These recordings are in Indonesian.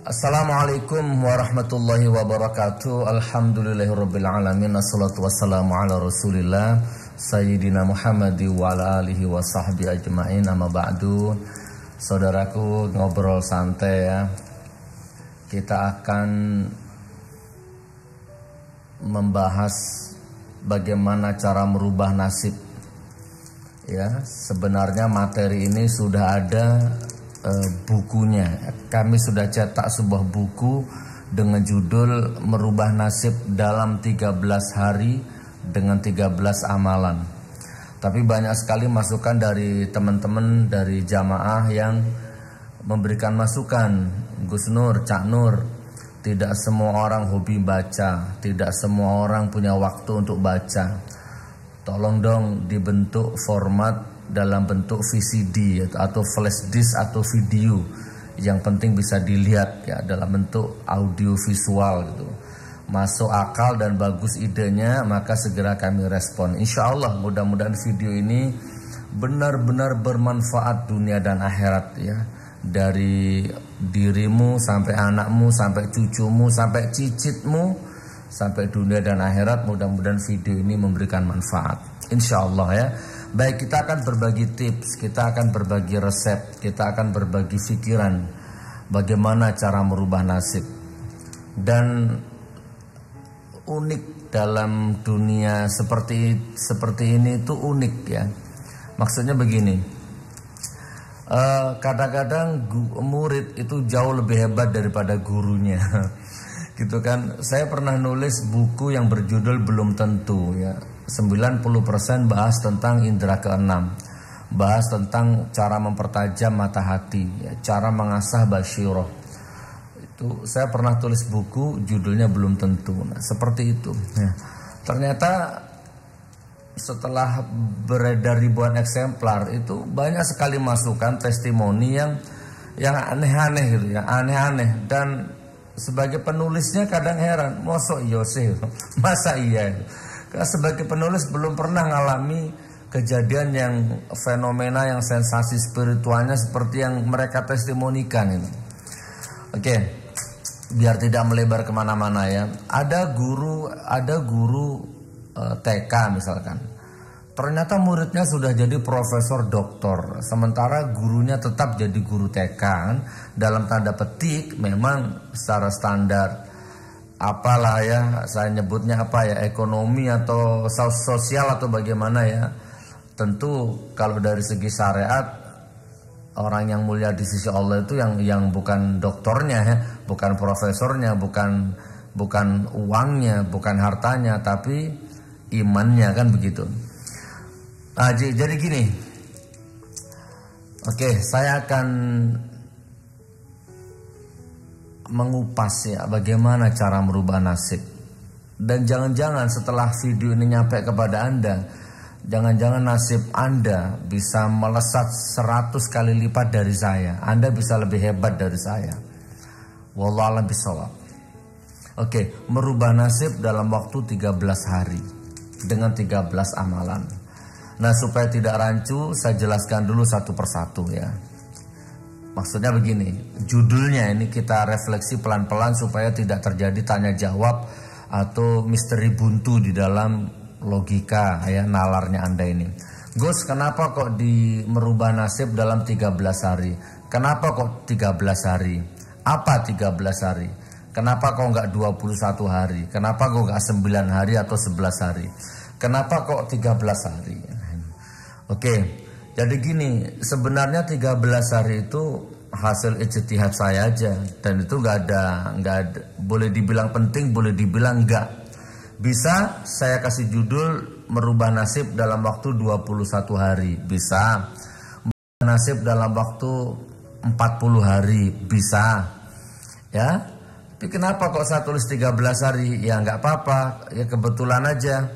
Assalamualaikum warahmatullahi wabarakatuh. Alhamdulillahirabbil alamin. Assalatu wassalamu ala Rasulillah Sayyidina Muhammad wa ala alihi wa sahbihi ajmain. Amma ba'du. Saudaraku, ngobrol santai ya. Kita akan membahas bagaimana cara merubah nasib. Ya, sebenarnya materi ini sudah ada bukunya. Kami sudah cetak sebuah buku dengan judul Merubah Nasib dalam 13 hari dengan 13 amalan. Tapi banyak sekali masukan dari teman-teman dari jamaah yang memberikan masukan. Gus Nur, Cak Nur, tidak semua orang hobi baca, tidak semua orang punya waktu untuk baca. Tolong dong dibentuk format dalam bentuk VCD atau flash disk atau video, yang penting bisa dilihat ya, dalam bentuk audio visual gitu. Masuk akal dan bagus idenya, maka segera kami respon. Insya Allah mudah-mudahan video ini benar-benar bermanfaat dunia dan akhirat ya. Dari dirimu sampai anakmu, sampai cucumu, sampai cicitmu, sampai dunia dan akhirat, mudah-mudahan video ini memberikan manfaat. Insya Allah ya. Baik, kita akan berbagi tips, kita akan berbagi resep, kita akan berbagi pikiran bagaimana cara merubah nasib. Dan unik dalam dunia seperti ini itu unik ya. Maksudnya begini, kadang-kadang murid itu jauh lebih hebat daripada gurunya. Gitu kan. Saya pernah nulis buku yang berjudul Belum Tentu ya. 90% bahas tentang indera keenam, bahas tentang cara mempertajam mata hati ya, cara mengasah basyirah. Itu saya pernah tulis buku judulnya Belum Tentu. Nah, seperti itu ya. Ternyata setelah beredar ribuan eksemplar itu banyak sekali masukan testimoni yang aneh-aneh gitu ya, aneh-aneh. Dan sebagai penulisnya kadang heran, mosok Yosef, masa iya itu. Karena sebagai penulis belum pernah ngalami kejadian yang fenomena yang sensasi spiritualnya seperti yang mereka testimonikan ini. Oke, biar tidak melebar kemana-mana ya. Ada guru TK misalkan. Ternyata muridnya sudah jadi profesor doktor, sementara gurunya tetap jadi guru TK kan? Dalam tanda petik memang secara standar apalah ya, saya nyebutnya apa ya, ekonomi atau sosial atau bagaimana ya. Tentu kalau dari segi syariat, orang yang mulia di sisi Allah itu yang bukan doktornya ya, bukan profesornya, bukan uangnya, bukan hartanya, tapi imannya, kan begitu. Nah, jadi gini. Oke, saya akan mengupas ya bagaimana cara merubah nasib. Dan jangan-jangan setelah video ini nyampe kepada Anda, jangan-jangan nasib Anda bisa melesat 100 kali lipat dari saya. Anda bisa lebih hebat dari saya. Wallahu a'lam bishawab. Oke, merubah nasib dalam waktu 13 hari dengan 13 amalan. Nah, supaya tidak rancu, saya jelaskan dulu satu persatu ya. Maksudnya begini, judulnya ini kita refleksi pelan-pelan supaya tidak terjadi tanya jawab atau misteri buntu di dalam logika ya, nalarnya Anda ini. Gus, kenapa kok merubah nasib dalam 13 hari? Kenapa kok 13 hari? Apa 13 hari? Kenapa kok enggak 21 hari? Kenapa kok enggak 9 hari atau 11 hari? Kenapa kok 13 hari? Oke. Jadi gini, sebenarnya 13 hari itu hasil ijtihad saya aja, dan itu nggak ada, boleh dibilang penting, boleh dibilang enggak. Bisa saya kasih judul merubah nasib dalam waktu 21 hari, bisa. Merubah nasib dalam waktu 40 hari, bisa. Ya. Tapi kenapa kok saya tulis 13 hari? Ya nggak apa-apa, ya kebetulan aja.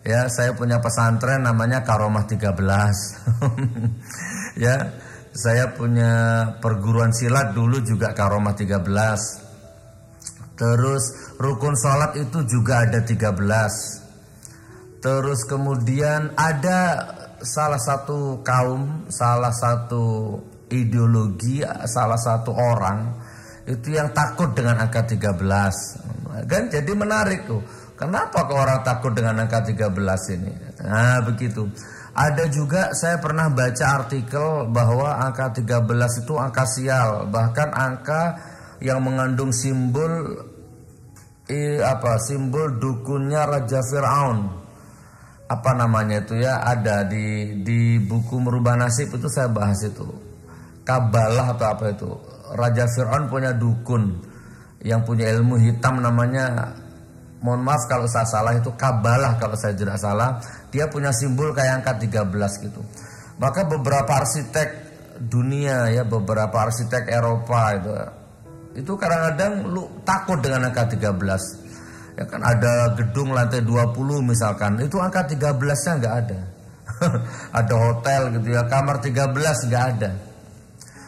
Ya, saya punya pesantren namanya Karomah 13. Ya, saya punya perguruan silat dulu juga Karomah 13. Terus rukun sholat itu juga ada 13. Terus kemudian ada salah satu kaum, salah satu ideologi, salah satu orang itu yang takut dengan angka 13. Kan jadi menarik tuh. Kenapa kok orang takut dengan angka 13 ini? Nah, begitu. Ada juga saya pernah baca artikel bahwa angka 13 itu angka sial, bahkan angka yang mengandung simbol simbol dukunnya Raja Fir'aun. Apa namanya itu ya? Ada di buku Merubah Nasib itu saya bahas itu. Kabalah atau apa itu? Raja Fir'aun punya dukun yang punya ilmu hitam namanya, mohon maaf kalau saya salah, itu Kabalah kalau saya tidak salah. Dia punya simbol kayak angka 13 gitu. Maka beberapa arsitek dunia ya, beberapa arsitek Eropa itu kadang-kadang lu takut dengan angka 13. Ya kan ada gedung lantai 20 misalkan, itu angka 13-nya nggak ada. Ada hotel gitu ya, kamar 13 nggak ada.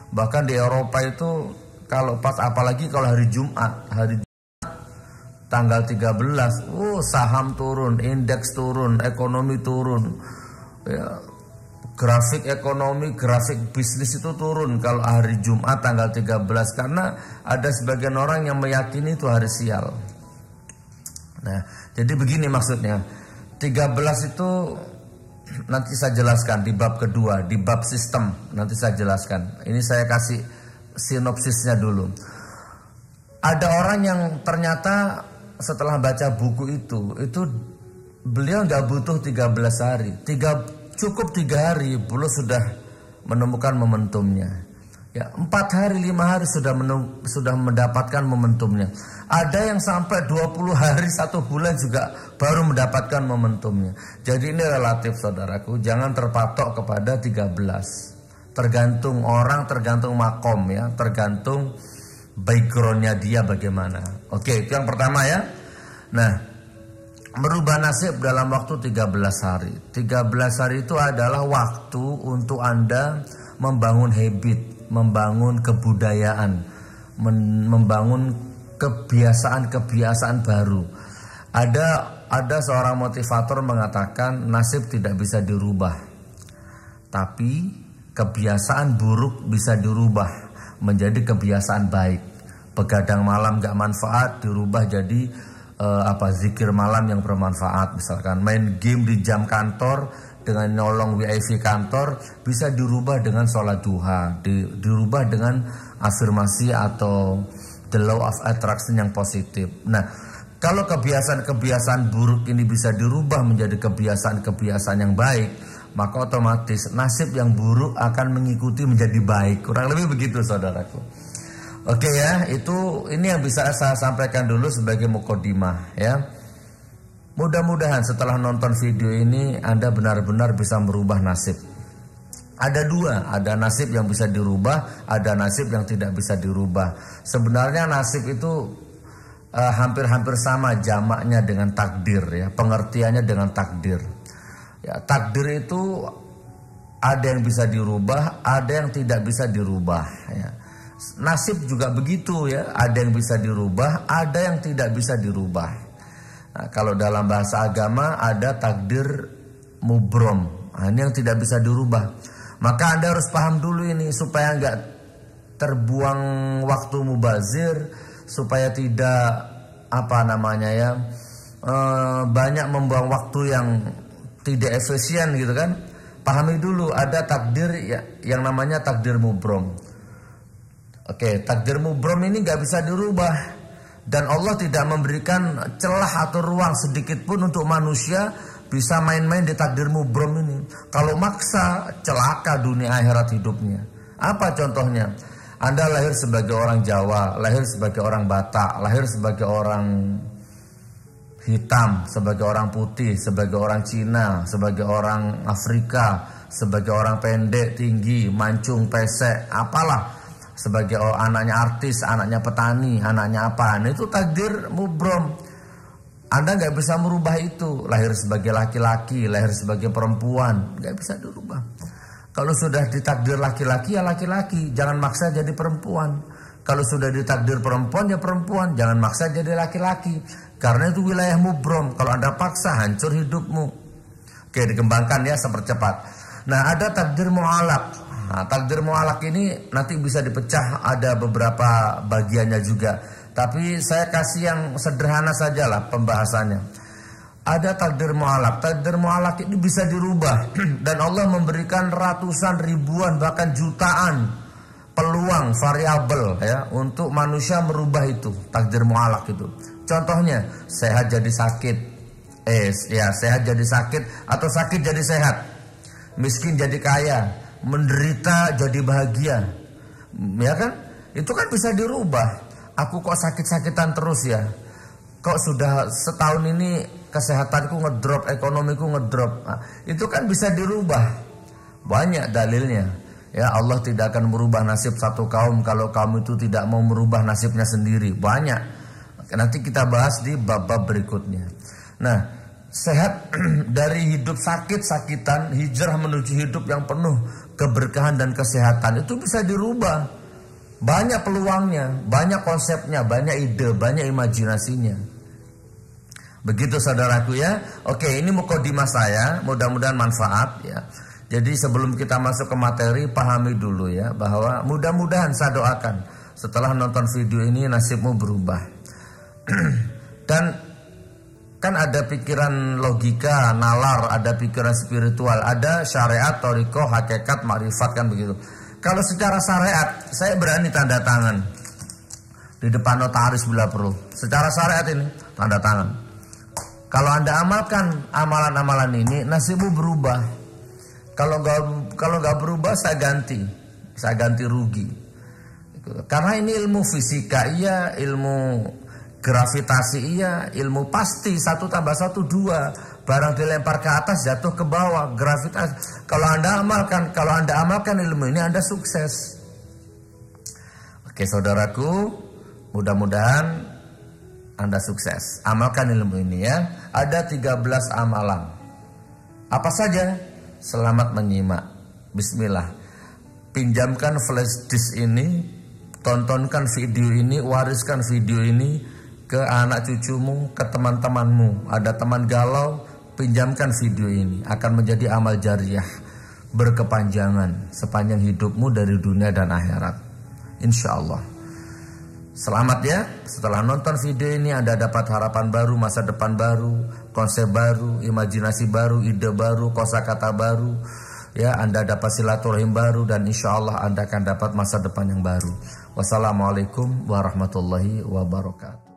Bahkan di Eropa itu kalau pas, apalagi kalau hari Jumat tanggal 13, saham turun, indeks turun, ekonomi turun. Ya, grafik ekonomi, grafik bisnis itu turun kalau hari Jumat tanggal 13 karena ada sebagian orang yang meyakini itu hari sial. Nah, jadi begini maksudnya. 13 itu nanti saya jelaskan di bab kedua, di bab sistem nanti saya jelaskan. Ini saya kasih sinopsisnya dulu. Ada orang yang ternyata setelah baca buku itu beliau nggak butuh 13 hari, cukup 3 hari beliau sudah menemukan momentumnya. Ya, 4 hari 5 hari sudah mendapatkan momentumnya. Ada yang sampai 20 hari 1 bulan juga baru mendapatkan momentumnya. Jadi ini relatif saudaraku, jangan terpatok kepada 13. Tergantung orang, tergantung makom ya, tergantung backgroundnya dia bagaimana. Oke, itu yang pertama ya. Nah, merubah nasib dalam waktu 13 hari. 13 hari itu adalah waktu untuk Anda membangun habit, membangun kebudayaan, membangun kebiasaan-kebiasaan baru. Ada seorang motivator mengatakan nasib tidak bisa dirubah, tapi kebiasaan buruk bisa dirubah menjadi kebiasaan baik. Begadang malam gak manfaat dirubah jadi zikir malam yang bermanfaat. Misalkan main game di jam kantor dengan nyolong WiFi kantor bisa dirubah dengan sholat duha, dirubah dengan afirmasi atau the law of attraction yang positif. Nah, kalau kebiasaan-kebiasaan buruk ini bisa dirubah menjadi kebiasaan-kebiasaan yang baik, maka otomatis nasib yang buruk akan mengikuti menjadi baik. Kurang lebih begitu saudaraku. Oke ya, ini yang bisa saya sampaikan dulu sebagai mukadimah ya. Mudah-mudahan setelah nonton video ini Anda benar-benar bisa merubah nasib. Ada 2, ada nasib yang bisa dirubah, ada nasib yang tidak bisa dirubah. Sebenarnya nasib itu hampir-hampir sama jamaknya dengan takdir ya, pengertiannya dengan takdir. Ya, takdir itu ada yang bisa dirubah, ada yang tidak bisa dirubah ya. Nasib juga begitu ya, ada yang bisa dirubah, ada yang tidak bisa dirubah. Nah, kalau dalam bahasa agama ada takdir mubrom, ini yang tidak bisa dirubah. Maka Anda harus paham dulu ini supaya nggak terbuang waktu mubazir, supaya tidak banyak membuang waktu yang tidak efisien gitu kan. Pahami dulu ada takdir yang namanya takdir mubrom. Oke, takdir mubrom ini nggak bisa dirubah dan Allah tidak memberikan celah atau ruang sedikit pun untuk manusia bisa main-main di takdir mubrom ini. Kalau maksa, celaka dunia akhirat hidupnya. Apa contohnya? Anda lahir sebagai orang Jawa, lahir sebagai orang Batak, lahir sebagai orang hitam, sebagai orang putih, sebagai orang Cina, sebagai orang Afrika, sebagai orang pendek, tinggi, mancung, pesek, apalah. Sebagai anaknya artis, anaknya petani, anaknya apa. Nah, itu takdir mubrom. Anda nggak bisa merubah itu. Lahir sebagai laki-laki, lahir sebagai perempuan, nggak bisa dirubah. Kalau sudah ditakdir laki-laki ya laki-laki, jangan maksa jadi perempuan. Kalau sudah ditakdir perempuan ya perempuan, jangan maksa jadi laki-laki. Karena itu wilayah mubrom. Kalau Anda paksa hancur hidupmu. Oke, dikembangkan ya sepercepat. Nah, ada takdir mu'alaq. Nah, takdir mu'alaq ini nanti bisa dipecah, ada beberapa bagiannya juga. Tapi saya kasih yang sederhana sajalah pembahasannya. Ada takdir mu'alaq. Takdir mu'alaq ini bisa dirubah dan Allah memberikan ratusan, ribuan, bahkan jutaan peluang variabel ya untuk manusia merubah itu takdir mu'alaq itu. Contohnya sehat jadi sakit, sehat jadi sakit atau sakit jadi sehat, miskin jadi kaya, menderita jadi bahagia, ya kan? Itu kan bisa dirubah. Aku kok sakit-sakitan terus ya? Kok sudah setahun ini kesehatanku ngedrop, ekonomiku ngedrop? Nah, itu kan bisa dirubah. Banyak dalilnya. Ya, Allah tidak akan merubah nasib satu kaum kalau kaum itu tidak mau merubah nasibnya sendiri. Banyak. Nanti kita bahas di bab-bab berikutnya. Nah, sehat dari hidup sakit-sakitan, hijrah menuju hidup yang penuh keberkahan dan kesehatan itu bisa dirubah. Banyak peluangnya, banyak konsepnya, banyak ide, banyak imajinasinya. Begitu saudaraku ya. Oke, ini mukadimah saya, mudah-mudahan manfaat ya. Jadi sebelum kita masuk ke materi, pahami dulu ya bahwa mudah-mudahan saya doakan setelah nonton video ini nasibmu berubah. Dan kan ada pikiran logika, nalar, ada pikiran spiritual, ada syariat, thariqah, hakikat, makrifat kan begitu. Kalau secara syariat, saya berani tanda tangan di depan notaris bila perlu. Secara syariat ini tanda tangan. Kalau Anda amalkan amalan-amalan ini, nasibmu berubah. Kalau nggak berubah, saya ganti rugi. Karena ini ilmu fisika, iya, ilmu gravitasi, iya, ilmu pasti 1 + 1 2. Barang dilempar ke atas jatuh ke bawah, gravitas. Kalau Anda amalkan ilmu ini, Anda sukses. Oke saudaraku, mudah-mudahan Anda sukses. Amalkan ilmu ini ya. Ada 13 amalan. Apa saja? Selamat menyimak. Bismillah. Pinjamkan flash disk ini, tontonkan video ini, wariskan video ini ke anak cucumu, ke teman-temanmu. Ada teman galau, pinjamkan video ini. Akan menjadi amal jariyah berkepanjangan sepanjang hidupmu dari dunia dan akhirat, insya Allah. Selamat ya. Setelah nonton video ini Anda dapat harapan baru, masa depan baru, konsep baru, imajinasi baru, ide baru, kosakata baru. Ya, Anda dapat silaturahim baru dan insya Allah Anda akan dapat masa depan yang baru. Wassalamualaikum warahmatullahi wabarakatuh.